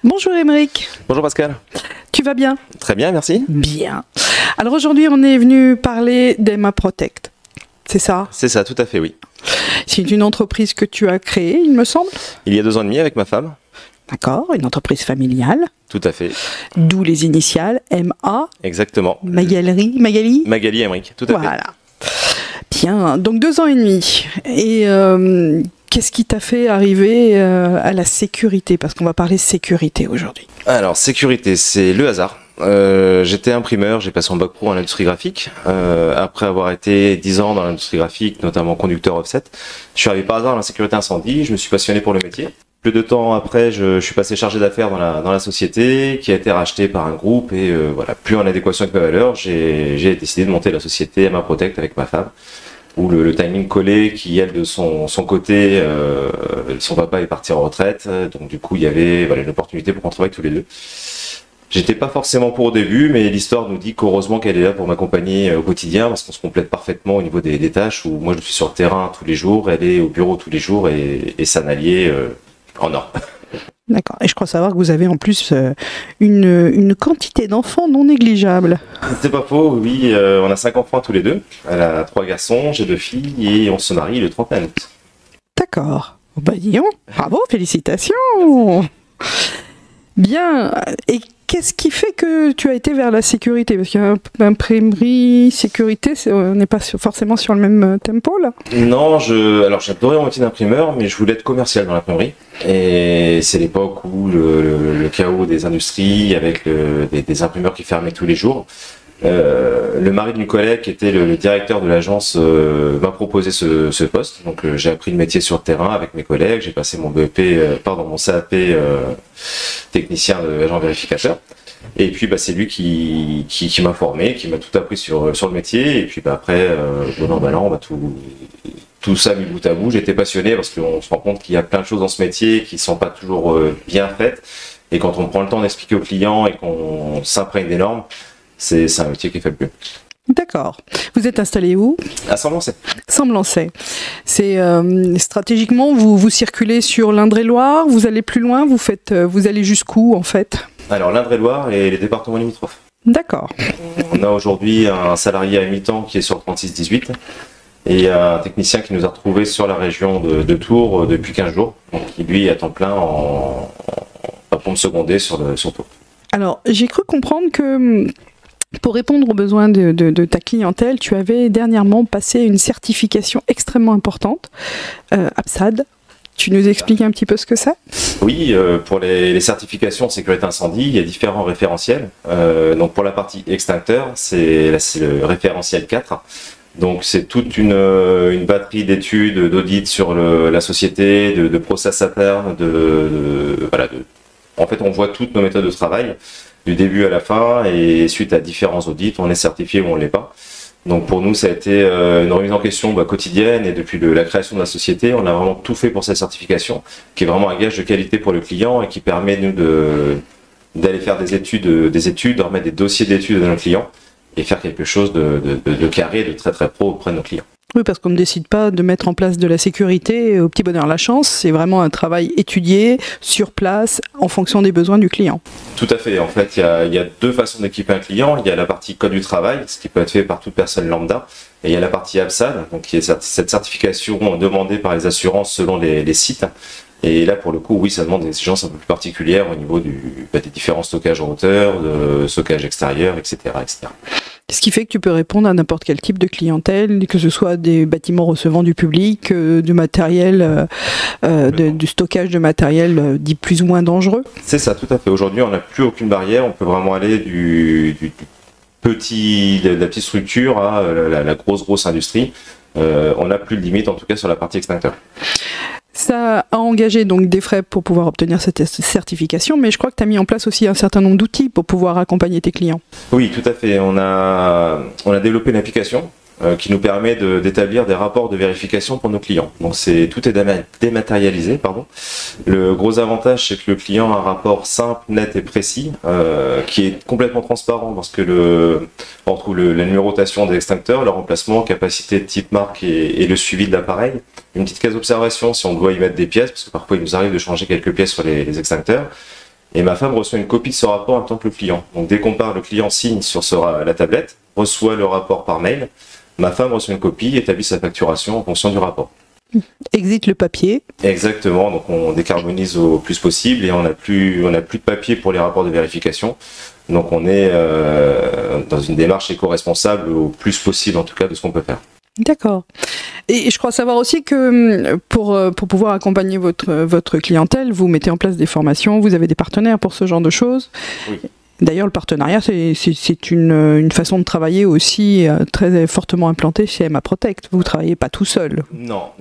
Bonjour Émeric. Bonjour Pascal. Tu vas bien? Très bien, merci. Bien. Alors aujourd'hui, on est venu parler d'Emma Protect. C'est ça? C'est ça, tout à fait, oui. C'est une entreprise que tu as créée, il me semble? Il y a 2 ans et demi avec ma femme. D'accord, une entreprise familiale. Tout à fait. D'où les initiales MA. Exactement. Magali? Magali Émeric, tout à fait. Voilà. Bien, donc 2 ans et demi. Et qu'est-ce qui t'a fait arriver à la sécurité? Parce qu'on va parler sécurité aujourd'hui. Alors, sécurité, c'est le hasard. J'étais imprimeur, j'ai passé en bac pro en industrie graphique. Après avoir été 10 ans dans l'industrie graphique, notamment conducteur offset, je suis arrivé par hasard dans la sécurité incendie, je me suis passionné pour le métier. Peu de temps après, je suis passé chargé d'affaires dans la société, qui a été rachetée par un groupe, et voilà, plus en adéquation avec mes valeurs, j'ai décidé de monter la société Emma Protect avec ma femme, où le timing collait, qui elle de son côté, son papa est parti en retraite, donc du coup il y avait une opportunité pour qu'on travaille tous les deux. J'étais pas forcément pour au début, mais l'histoire nous dit qu'heureusement qu'elle est là pour m'accompagner au quotidien, parce qu'on se complète parfaitement au niveau des tâches, où moi je suis sur le terrain tous les jours, elle est au bureau tous les jours, et c'est un allié en or. D'accord. Et je crois savoir que vous avez en plus une quantité d'enfants non négligeable. C'est pas faux, oui. On a 5 enfants tous les deux. Elle a 3 garçons, j'ai 2 filles, et on se marie le 31 août. D'accord. Bah dis donc, bravo, félicitations. Bien. Et qu'est-ce qui fait que tu as été vers la sécurité? Parce qu'imprimerie, sécurité, on n'est pas forcément sur le même tempo là. Non, alors j'adorais mon métier d'imprimeur, mais je voulais être commercial dans l'imprimerie. Et c'est l'époque où le chaos des industries, avec des imprimeurs qui fermaient tous les jours. Le mari d'une collègue, qui était le directeur de l'agence, m'a proposé ce poste. Donc j'ai appris le métier sur le terrain avec mes collègues. J'ai passé mon mon CAP technicien agent vérificateur. Et puis c'est lui qui m'a formé, qui m'a tout appris sur le métier. Et puis après, bon an, mal an, tout ça mis bout à bout, j'étais passionné parce qu'on se rend compte qu'il y a plein de choses dans ce métier qui sont pas toujours bien faites. Et quand on prend le temps d'expliquer aux clients et qu'on s'imprègne des normes, c'est un métier qui est fabuleux. D'accord. Vous êtes installé où? À Semblançay. Semblançay. C'est stratégiquement, vous circulez sur l'Indre-et-Loire, vous allez plus loin, vous allez jusqu'où en fait? Alors l'Indre-et-Loire et les départements limitrophes. D'accord. On a aujourd'hui un salarié à mi-temps qui est sur 36-18 et un technicien qui nous a retrouvés sur la région de Tours depuis 15 jours, donc qui lui est à temps plein en pompe secondée sur Tours. Alors j'ai cru comprendre que pour répondre aux besoins de ta clientèle, tu avais dernièrement passé une certification extrêmement importante, APSAD. Tu nous expliques un petit peu ce que c'est? Oui, pour les certifications sécurité incendie, il y a différents référentiels. Donc pour la partie extincteur, c'est le référentiel 4. Donc c'est toute une batterie d'études, d'audits sur la société, de process interne, en fait on voit toutes nos méthodes de travail, du début à la fin, et suite à différents audits, on est certifié ou on ne l'est pas. Donc pour nous, ça a été une remise en question quotidienne, et depuis la création de la société, on a vraiment tout fait pour cette certification, qui est vraiment un gage de qualité pour le client et qui permet nous d'aller faire des études, de remettre des dossiers d'études à nos clients et faire quelque chose de carré, de très très pro auprès de nos clients. Oui, parce qu'on ne décide pas de mettre en place de la sécurité au petit bonheur la chance, c'est vraiment un travail étudié, sur place, en fonction des besoins du client. Tout à fait, en fait, il y a 2 façons d'équiper un client. Il y a la partie code du travail, ce qui peut être fait par toute personne lambda, et il y a la partie APSAD, donc qui est cette certification demandée par les assurances selon les sites. Et là, pour le coup, oui, ça demande des exigences un peu plus particulières au niveau des différents stockages en hauteur, de stockage extérieur, etc., etc. Ce qui fait que tu peux répondre à n'importe quel type de clientèle, que ce soit des bâtiments recevant du public, du matériel, du stockage de matériel dit plus ou moins dangereux. C'est ça, tout à fait. Aujourd'hui, on n'a plus aucune barrière. On peut vraiment aller de la petite structure à la grosse industrie. On n'a plus de limite, en tout cas sur la partie extincteur. Ça a engagé donc des frais pour pouvoir obtenir cette certification, mais je crois que tu as mis en place aussi un certain nombre d'outils pour pouvoir accompagner tes clients. Oui, tout à fait. On a développé une application qui nous permet d'établir des rapports de vérification pour nos clients. Donc tout est dématérialisé, pardon. Le gros avantage, c'est que le client a un rapport simple, net et précis, qui est complètement transparent, parce que on retrouve la numérotation des extincteurs, leur emplacement, capacité de type marque et le suivi de l'appareil. Une petite case d'observation si on doit y mettre des pièces, parce que parfois il nous arrive de changer quelques pièces sur les extincteurs. Et ma femme reçoit une copie de ce rapport en tant que le client. Donc dès qu'on part, le client signe sur la tablette, reçoit le rapport par mail. Ma femme reçoit une copie, établit sa facturation en fonction du rapport. Exit le papier. Exactement, donc on décarbonise au plus possible et on n'a plus de papier pour les rapports de vérification. Donc on est dans une démarche éco-responsable au plus possible en tout cas de ce qu'on peut faire. D'accord. Et je crois savoir aussi que pour pouvoir accompagner votre clientèle, vous mettez en place des formations, vous avez des partenaires pour ce genre de choses. Oui. D'ailleurs, le partenariat, c'est une façon de travailler aussi très fortement implantée chez Emma Protect. Vous ne travaillez pas tout seul. Non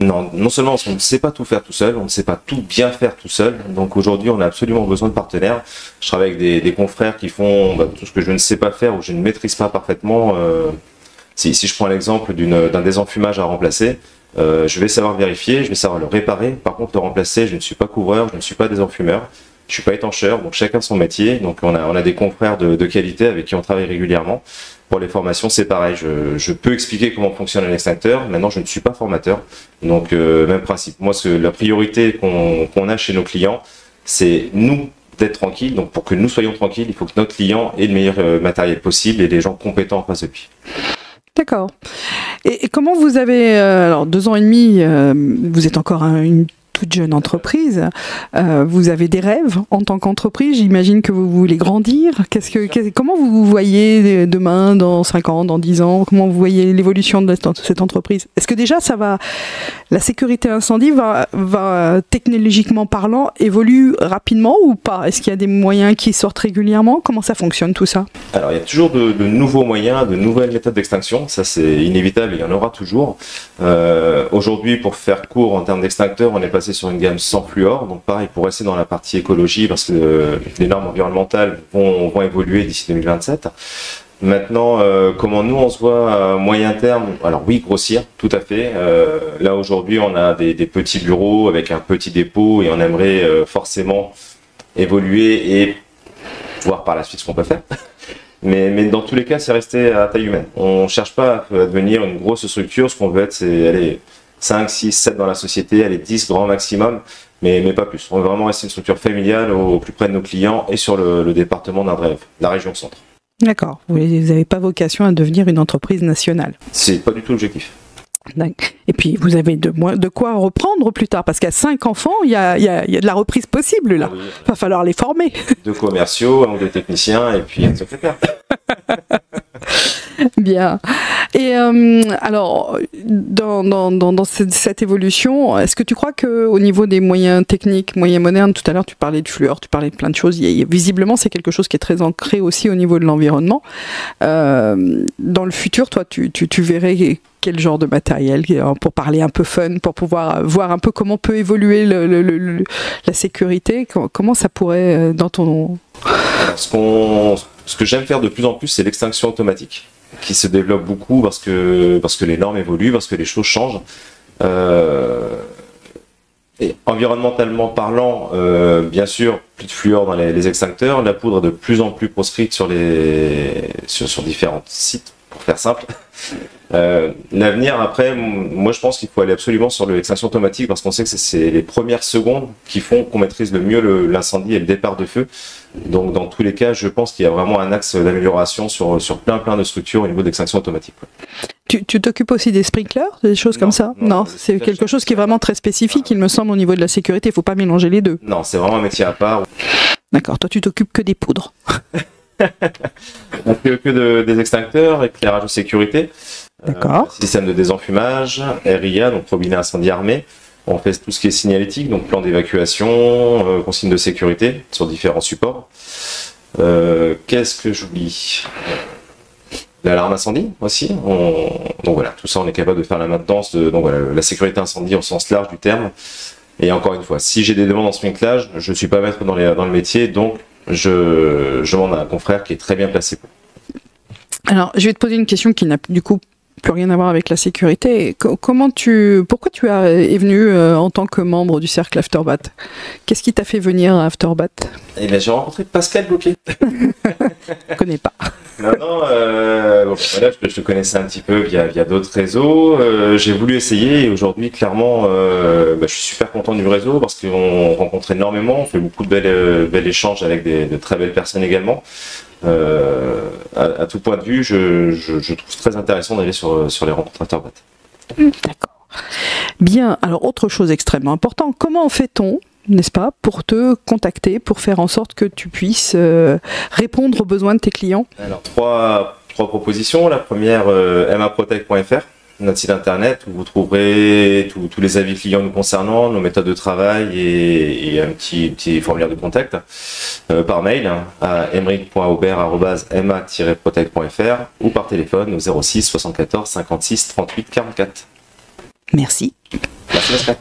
seulement on ne sait pas tout faire tout seul, on ne sait pas tout bien faire tout seul. Donc aujourd'hui, on a absolument besoin de partenaires. Je travaille avec des confrères qui font tout ce que je ne sais pas faire ou je ne maîtrise pas parfaitement. Si je prends l'exemple d'un désenfumage à remplacer, je vais savoir vérifier, je vais savoir le réparer. Par contre, le remplacer, je ne suis pas couvreur, je ne suis pas désenfumeur. Je suis pas étancheur, donc chacun son métier. Donc on a des confrères de qualité avec qui on travaille régulièrement. Pour les formations, c'est pareil. Je peux expliquer comment fonctionne un extincteur. Maintenant, je ne suis pas formateur. Donc même principe. Moi, la priorité qu'on a chez nos clients, c'est nous d'être tranquilles. Donc pour que nous soyons tranquilles, il faut que notre client ait le meilleur matériel possible et des gens compétents en face de lui. D'accord. Et comment vous avez, alors 2 ans et demi, vous êtes encore une toute jeune entreprise, vous avez des rêves en tant qu'entreprise, j'imagine que vous voulez grandir. Comment vous vous voyez demain, dans 5 ans, dans 10 ans? Comment vous voyez l'évolution de cette entreprise? Est-ce que déjà la sécurité incendie va technologiquement parlant évolue rapidement ou pas? Est-ce qu'il y a des moyens qui sortent régulièrement? Comment ça fonctionne tout ça? Alors il y a toujours de nouveaux moyens, de nouvelles méthodes d'extinction, ça c'est inévitable, il y en aura toujours. Aujourd'hui, pour faire court en termes d'extincteurs, on est passé sur une gamme sans fluor, donc pareil pour rester dans la partie écologie parce que les normes environnementales vont évoluer d'ici 2027. Maintenant, comment nous on se voit à moyen terme? Alors oui, grossir, tout à fait. Là aujourd'hui, on a des petits bureaux avec un petit dépôt et on aimerait forcément évoluer et voir par la suite ce qu'on peut faire. Mais dans tous les cas, c'est rester à taille humaine. On cherche pas à devenir une grosse structure. Ce qu'on veut être, c'est aller 5, 6, 7 dans la société, aller 10 grand maximum, mais pas plus. On veut vraiment rester une structure familiale au plus près de nos clients et sur le département d'Indre-et-Loire, la région centre. D'accord. Vous n'avez pas vocation à devenir une entreprise nationale. C'est pas du tout l'objectif. Et puis vous avez de quoi reprendre plus tard, parce qu'à 5 enfants, il y a de la reprise possible là. Oui. Il va falloir les former. 2 commerciaux, 1 ou 2 techniciens et puis un secrétaire. Bien. Et alors, dans cette évolution, est-ce que tu crois qu'au niveau des moyens techniques, moyens modernes, tout à l'heure tu parlais de fluor, tu parlais de plein de choses, visiblement c'est quelque chose qui est très ancré aussi au niveau de l'environnement. Dans le futur, toi, tu verrais quel genre de matériel, pour parler un peu fun, pour pouvoir voir un peu comment peut évoluer la sécurité, comment ça pourrait dans ton... Ce que j'aime faire de plus en plus, c'est l'extinction automatique, qui se développe beaucoup parce que les normes évoluent, parce que les choses changent. Et environnementalement parlant, bien sûr, plus de fluor dans les extincteurs, la poudre est de plus en plus proscrite sur différents sites, pour faire simple. L'avenir, après, moi je pense qu'il faut aller absolument sur l'extinction automatique parce qu'on sait que c'est les premières secondes qui font qu'on maîtrise le mieux l'incendie et le départ de feu. Donc dans tous les cas, je pense qu'il y a vraiment un axe d'amélioration sur plein de structures au niveau de l'extinction automatique. Tu t'occupes aussi des sprinklers, des choses comme ça? Non, c'est quelque chose qui est vraiment très spécifique, il me semble, au niveau de la sécurité. Il ne faut pas mélanger les deux. Non, c'est vraiment un métier à part. D'accord, toi tu t'occupes que des poudres. On fait que des extincteurs, éclairage de sécurité, système de désenfumage, RIA, donc robinet incendie armé. On fait tout ce qui est signalétique, donc plan d'évacuation, consigne de sécurité sur différents supports. Qu'est-ce que j'oublie? L'alarme incendie aussi. Donc voilà, tout ça on est capable de faire la maintenance donc voilà, la sécurité incendie au sens large du terme. Et encore une fois, si j'ai des demandes en sprinklage, je ne suis pas maître dans le métier, donc je demande à un confrère qui est très bien placé pour. Alors, je vais te poser une question qui n'a du coup plus rien à voir avec la sécurité. Pourquoi tu es venu en tant que membre du cercle Afterbat? Qu'est-ce qui t'a fait venir à Afterbat? Eh bien, j'ai rencontré Pascal Bouclier. Je connais pas. Non, voilà, je te connaissais un petit peu via d'autres réseaux. J'ai voulu essayer et aujourd'hui, clairement, je suis super content du réseau parce qu'on rencontre énormément, on fait beaucoup de belles échanges avec de très belles personnes également. À tout point de vue, je trouve très intéressant d'aller sur les rencontres Afterbat. D'accord. Bien, alors autre chose extrêmement importante, comment fait-on, n'est-ce pas, pour te contacter, pour faire en sorte que tu puisses répondre aux besoins de tes clients? Alors, trois propositions. La première, maprotec.fr, notre site internet où vous trouverez tous les avis clients nous concernant, nos méthodes de travail et un petit formulaire de contact par mail à emeric.aubert@ma-protec.fr ou par téléphone au 06 74 56 38 44. Merci. Merci Pascal.